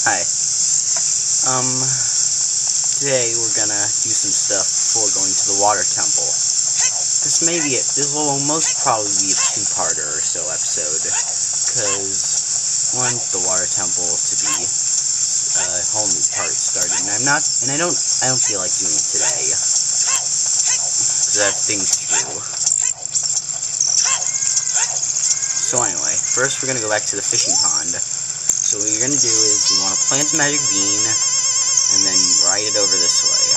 Hi. Today we're gonna do some stuff before going to the water temple. This will most probably be a two-parter or so episode, because I want the water temple to be a whole new part starting, and I don't feel like doing it today, because I have things to do. So anyway, first we're gonna go back to the fishing pond. So what you're gonna do is you want to plant a magic bean, and then ride it over this way.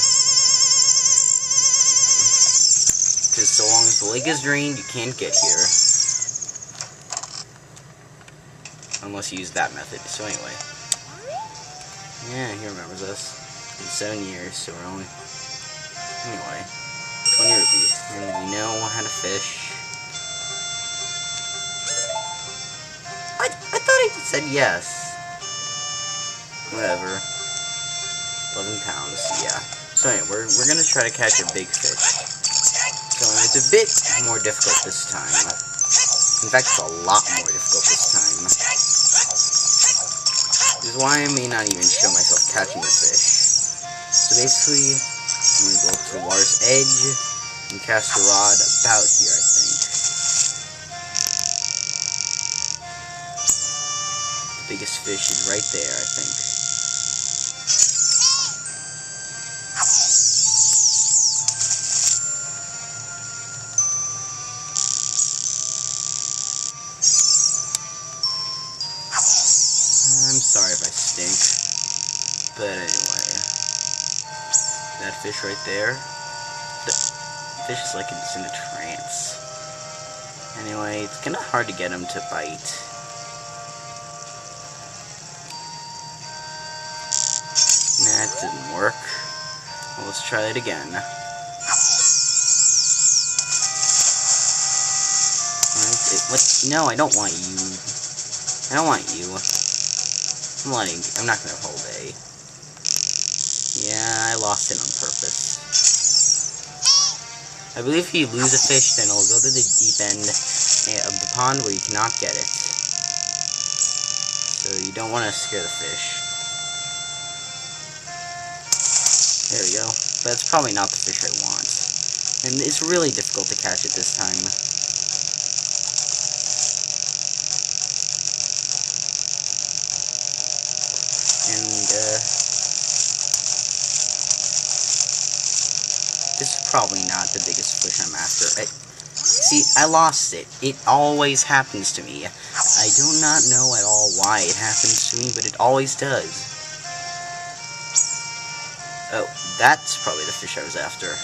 Because so long as the lake is drained, you can't get here. Unless you use that method. So anyway. Yeah, he remembers us. It's 7 years, so we're only... Anyway. 20 rupees. And we know how to fish. I thought I just said yes. Whatever. 11 pounds, yeah. So anyway, we're gonna try to catch a big fish. So it's a bit more difficult this time. In fact, it's a lot more difficult this time. This is why I may not even show myself catching the fish. So basically, I'm gonna go up to the water's edge and cast a rod about here, I think. The biggest fish is right there, I think. I'm sorry if I stink, but anyway, that fish right there, the fish is like it's in a trance. Anyway, it's kinda hard to get him to bite. Nah, it didn't work. Well, let's try it again. No, I don't want you. I don't want you. I'm not gonna hold A. Yeah, I lost it on purpose. I believe if you lose a fish, then it'll go to the deep end of the pond where you cannot get it. So you don't want to scare the fish. There we go. But it's probably not the fish I want. And it's really difficult to catch it this time. This is probably not the biggest fish I'm after. See, I lost it. It always happens to me. I do not know at all why it happens to me, but it always does. Oh, that's probably the fish I was after.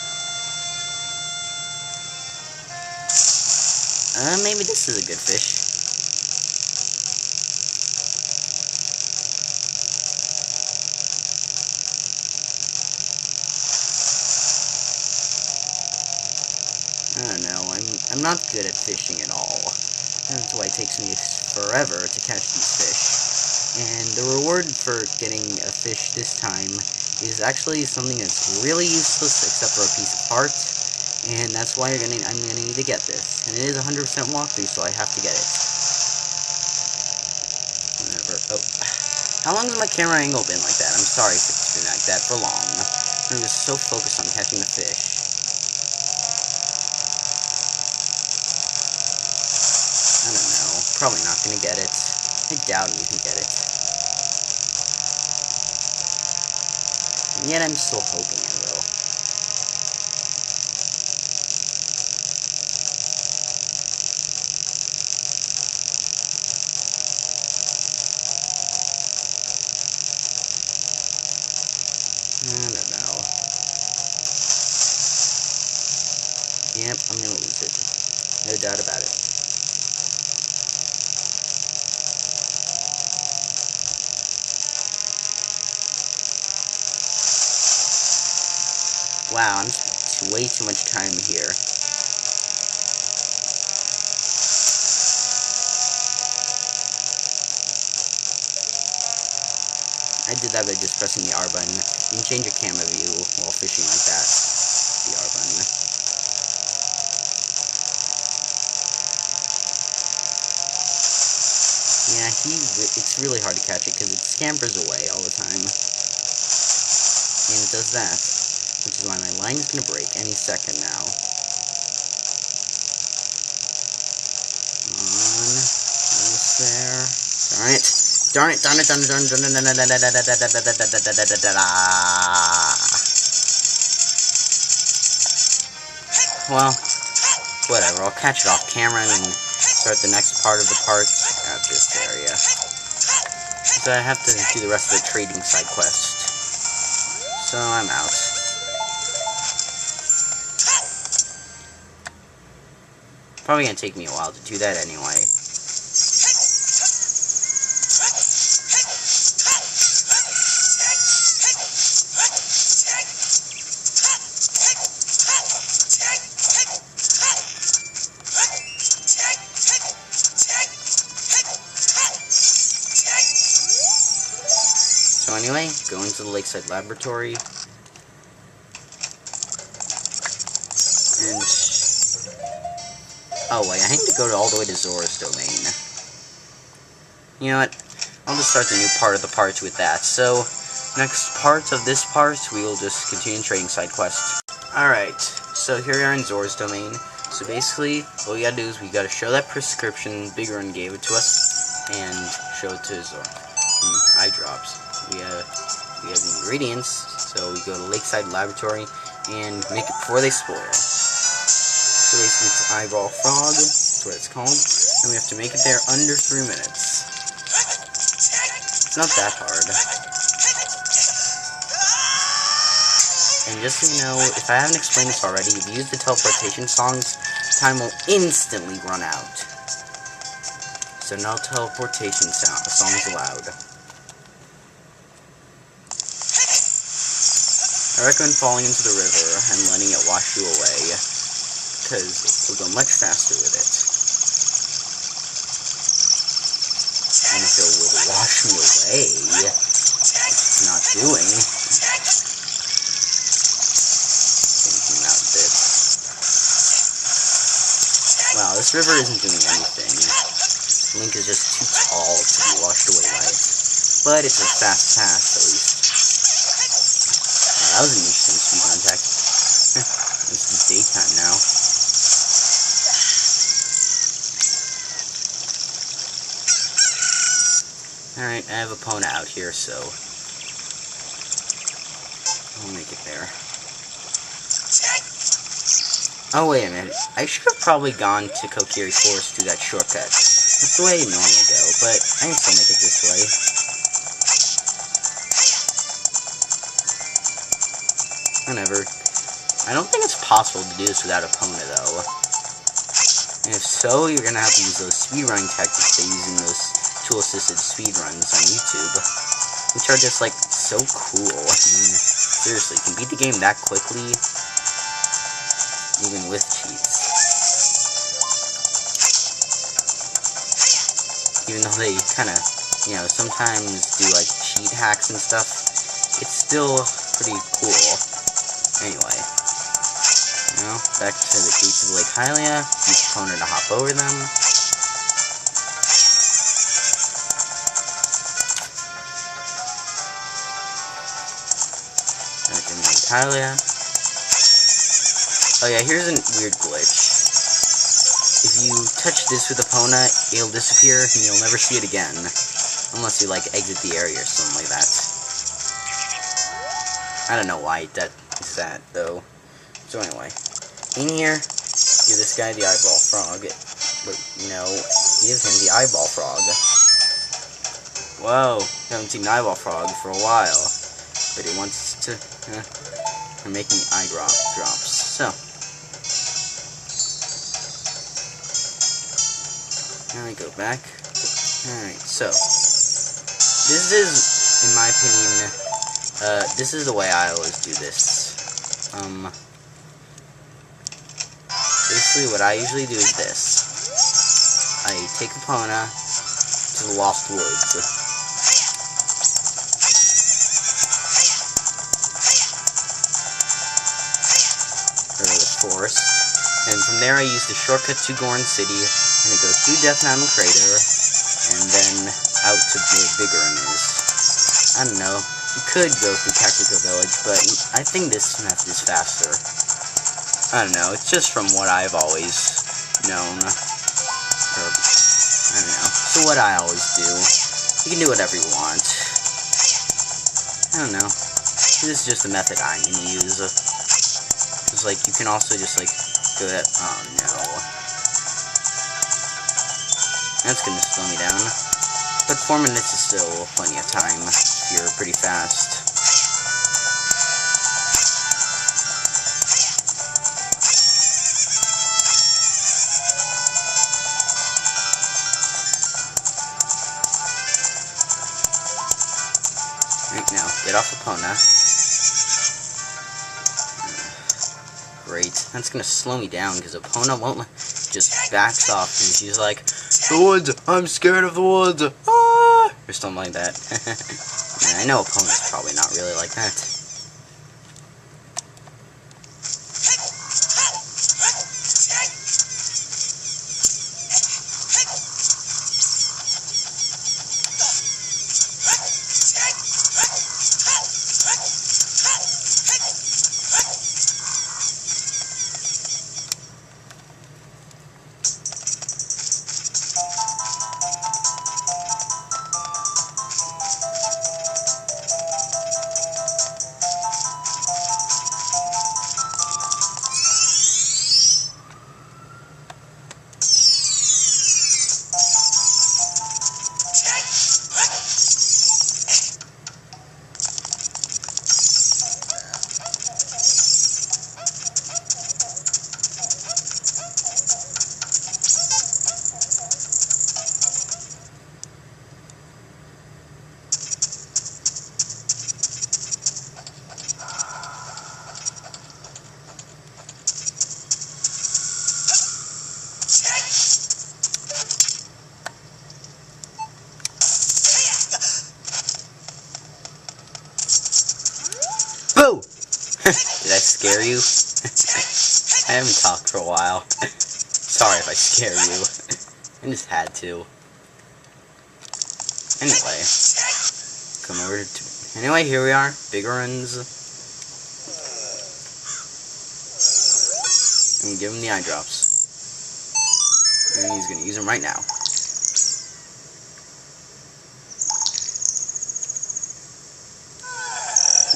Maybe this is a good fish. I don't know, I'm not good at fishing at all. That's why it takes me forever to catch these fish. And the reward for getting a fish this time is actually something that's really useless except for a piece of heart. And that's why I'm gonna need to get this. And it is 100% walkthrough, so I have to get it. Whatever. Oh. How long has my camera angle been like that? I'm sorry if it's been like that for long. I'm just so focused on catching the fish. I don't know. Probably not gonna get it. I doubt we can get it. And yet I'm still hoping I will. I don't know. Yep, I'm gonna lose it. No doubt about it. Wow, I'm spending way too much time here. I did that by just pressing the R button. You can change your camera view while fishing like that. The R button. Yeah, it's really hard to catch it because it scampers away all the time. And it does that. Which is why my line is going to break any second now. Almost there. Darn it. Well, whatever. I'll catch it off camera and then start the next part of the parts at this area. So I have to do the rest of the trading side quest. So I'm out. Probably gonna take me a while to do that anyway. So anyway, going to the Lakeside Laboratory, and oh wait, I need to go all the way to Zora's Domain. You know what? I'll just start the new part of the parts with that. So next part of this part, we will just continue trading side quests. Alright, so here we are in Zora's Domain. So basically, what we gotta do is we gotta show that prescription Big Run gave it to us, and show it to Zora. Eye drops. We have the ingredients, so we go to Lakeside Laboratory and make it before they spoil. So basically it's Eyeball Frog, that's what it's called, and we have to make it there under 3 minutes. It's not that hard. And just so you know, if I haven't explained this already, if you use the teleportation songs, time will instantly run out. So no teleportation songs allowed. I recommend falling into the river and letting it wash you away, because you'll go much faster with it. And if it would wash me away, which it's not doing, zoom out a bit. Wow, this river isn't doing anything. Link is just too tall to be washed away by it. But it's a fast pass, at least. That was an interesting speedrun tactic. This is daytime now. Alright, I have a Epona out here, so I'll make it there. Oh, wait a minute. I should have probably gone to Kokiri Forest through that shortcut. That's the way I normally go, but I can still make it this way. Whatever. I don't think it's possible to do this without Epona, though. And if so, you're gonna have to use those speedrunning tactics they use in those tool-assisted speedruns on YouTube, which are just, like, so cool. I mean, seriously, you can beat the game that quickly, even with cheats. Even though they kinda, you know, sometimes do, like, cheat hacks and stuff, it's still pretty cool. Anyway, you know, back to the gates of Lake Hylia, use Epona to hop over them. Back in Lake Hylia. Oh yeah, here's a weird glitch. If you touch this with Epona, it'll disappear and you'll never see it again. Unless you, like, exit the area or something like that. I don't know why that is that, though. So anyway, in here, give this guy the eyeball frog. But, no, give him the eyeball frog. Whoa, haven't seen an eyeball frog for a while. But he wants to, we're making eye drops. So, now we go back. Alright, so, this is, in my opinion, this is the way I always do this. Basically what I usually do is this. I take Epona to the Lost Woods. Or the forest. And from there I use the shortcut to Goron City, and I go through Death Mountain Crater, and then I don't know. You could go through Tactical Village, but I think this method is faster. I don't know. It's just from what I've always known. Or, I don't know. So what I always do. You can do whatever you want. I don't know. This is just the method I'm gonna use. It's like, you can also just, like, go that. Oh, no. That's gonna slow me down. But 4 minutes is still plenty of time if you're pretty fast. Right now, get off Epona. Great. That's gonna slow me down because Epona won't just backs off and she's like, "The woods! I'm scared of the woods! Ah!" Or something like that. And I know Epona's probably not really like that. Boo! Did I scare you? I haven't talked for a while. Sorry if I scare you. I just had to. Anyway. Come over to... Anyway, here we are. Big runs. And give him the eye drops. And he's gonna use them right now.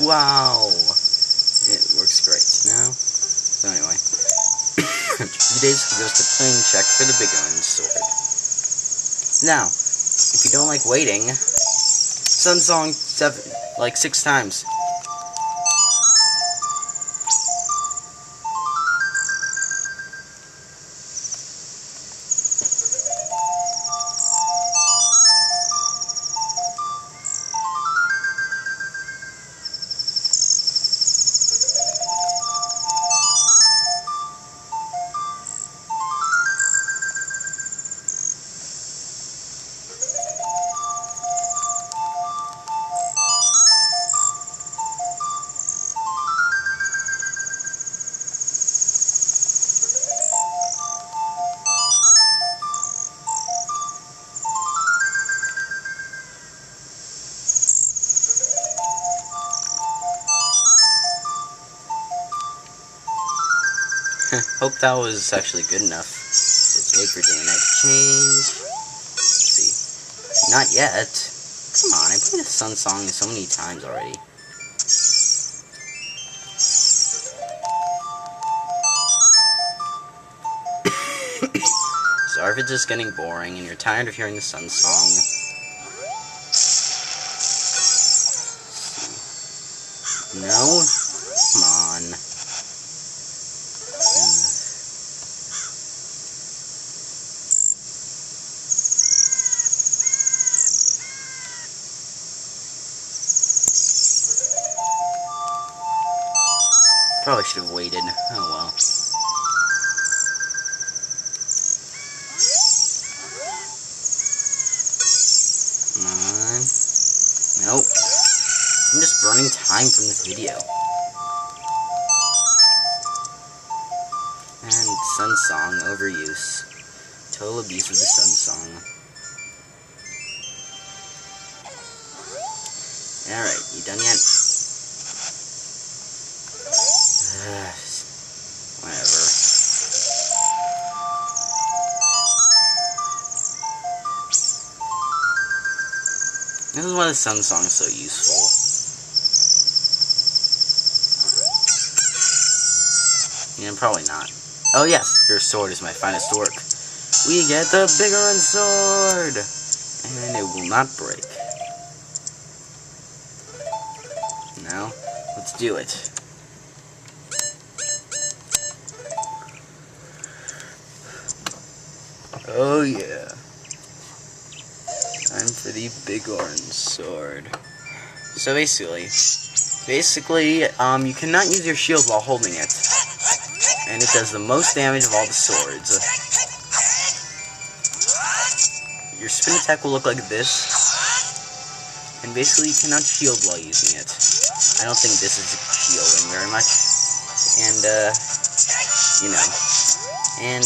Wow! It works great. Now, so anyway. 3 days he goes to playing check for the big one's sword. Now, if you don't like waiting, Sun Song 6 times. Hope that was actually good enough. Let's wait for day and night to change. Let's see. Not yet. Come on, I played the Sun Song so many times already. Sorry if it's just getting boring and you're tired of hearing the Sun Song. No? Come on. Probably should have waited. Oh well. Come on. Nope. I'm just burning time from this video. And Sun Song overuse. Total abuse of the Sun Song. Alright, you done yet? Whatever. This is why the Sun Song is so useful. Yeah, probably not. Oh yes, your sword is my finest work. We get the bigger sword! And it will not break. Now, let's do it. Oh yeah. Time for the big orange sword. So basically, you cannot use your shield while holding it. And it does the most damage of all the swords. Your spin attack will look like this. And basically you cannot shield while using it. I don't think this is shielding very much. And, you know. And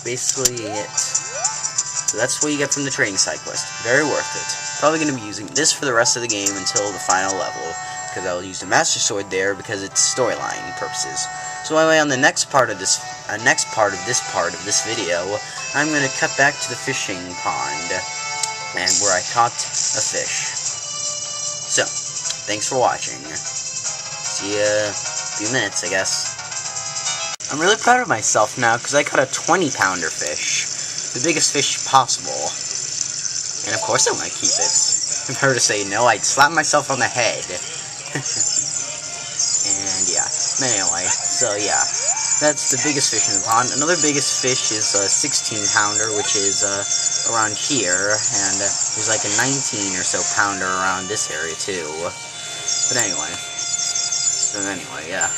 basically it. So that's what you get from the training side quest. Very worth it. Probably going to be using this for the rest of the game until the final level. Because I will use the Master Sword there because it's storyline purposes. So anyway, on the next part of this video, I'm going to cut back to the fishing pond, and where I caught a fish. So, thanks for watching. See ya in a few minutes, I guess. I'm really proud of myself now because I caught a 20-pounder fish, the biggest fish possible. And of course I want to keep it. If I were to say no, I'd slap myself on the head. And yeah, but anyway, so yeah, that's the biggest fish in the pond. Another biggest fish is a 16-pounder, which is around here, and there's like a 19 or so pounder around this area too. But anyway, yeah.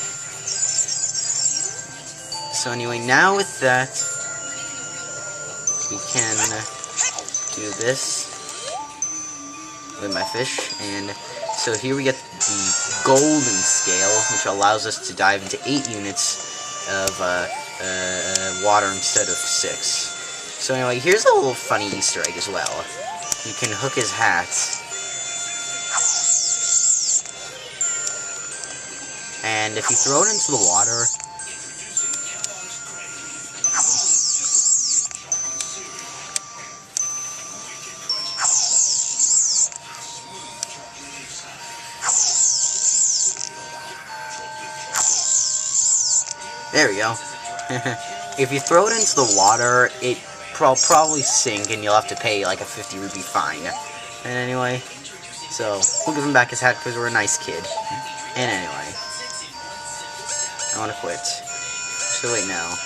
So anyway, now with that, we can do this with my fish, and so here we get the golden scale, which allows us to dive into 8 units of water instead of 6. So anyway, here's a little funny Easter egg as well. You can hook his hat. And if you throw it into the water, there we go. If you throw it into the water, it probably sink, and you'll have to pay like a 50 rupee fine. And anyway, so we'll give him back his hat because we're a nice kid. And anyway, I want to quit. So wait now.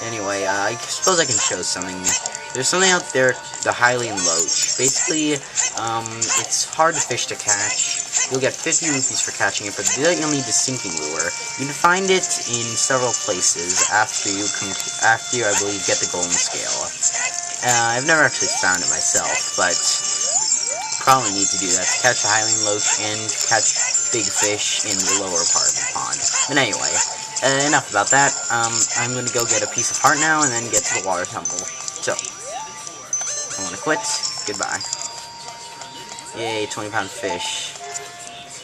Anyway, I suppose I can show something. There's something out there, the Hylian Loach. Basically, it's hard to fish to catch. You'll get 50 rupees for catching it, but you'll need the sinking lure. You can find it in several places after you, I believe, get the golden scale. I've never actually found it myself, but probably need to do that to catch the Hylian Loach and catch big fish in the lower part of the pond. But anyway, enough about that. I'm going to go get a piece of heart now and then get to the water temple. So, I want to quit. Goodbye. Yay, 20-pound fish.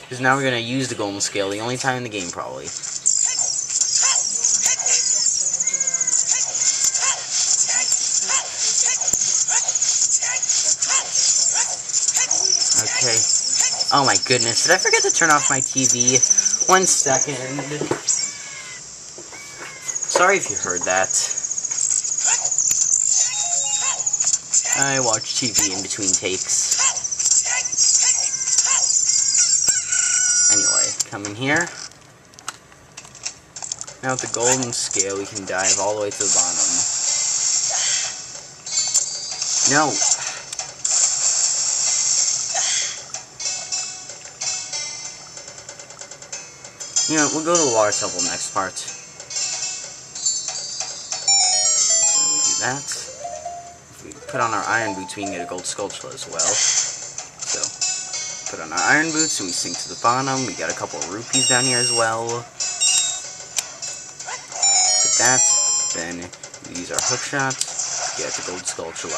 Because now we're going to use the golden scale, the only time in the game, probably. Okay. Oh my goodness, did I forget to turn off my TV? 1 second. Sorry if you heard that. I watch TV in between takes. Anyway, come in here. Now with the golden scale, we can dive all the way to the bottom. No! You know, we'll go to the water temple next part. Then we do that. If we put on our iron boots, we can get a gold sculpture as well. So, put on our iron boots and we sink to the bottom. We got a couple of rupees down here as well. Put that. Then we use our hook shot to get the gold sculpture.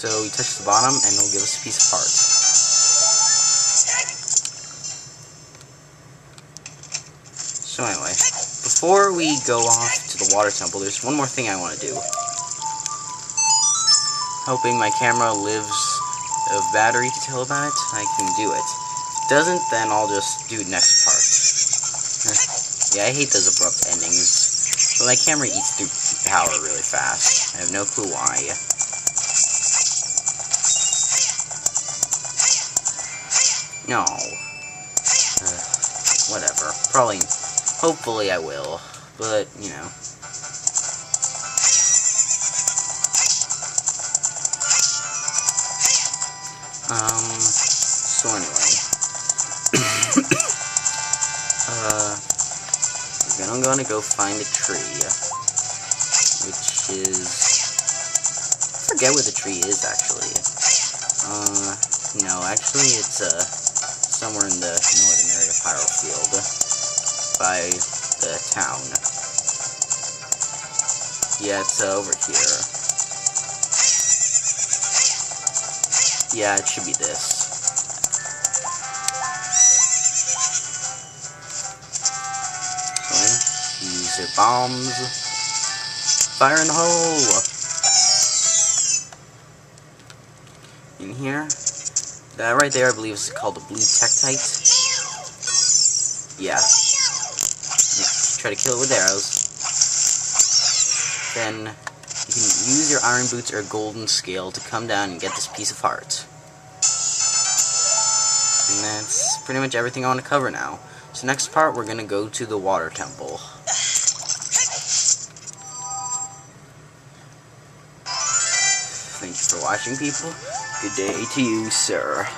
So we touch the bottom, and it'll give us a piece of heart. So anyway, before we go off to the water temple, there's one more thing I want to do. Hoping my camera lives of battery to tell about it, I can do it. If it doesn't, then I'll just do next part. Yeah, I hate those abrupt endings, but my camera eats through power really fast. I have no clue why. No. Whatever. Probably, hopefully I will, but, you know. So anyway. I'm gonna go find a tree, which is, I forget where the tree is, actually. No, actually, it's, somewhere in the northern area of Hyrule Field, by the town. Yeah, it's, over here. Yeah, it should be this. These are bombs. Fire in the hole! In here. That right there, I believe, is called the blue Tektite. Yeah. Try to kill it with arrows. Then, you can use your iron boots or golden scale to come down and get this piece of heart. And that's pretty much everything I want to cover now. So next part, we're going to go to the water temple. Thank you for watching, people. Good day to you, sir.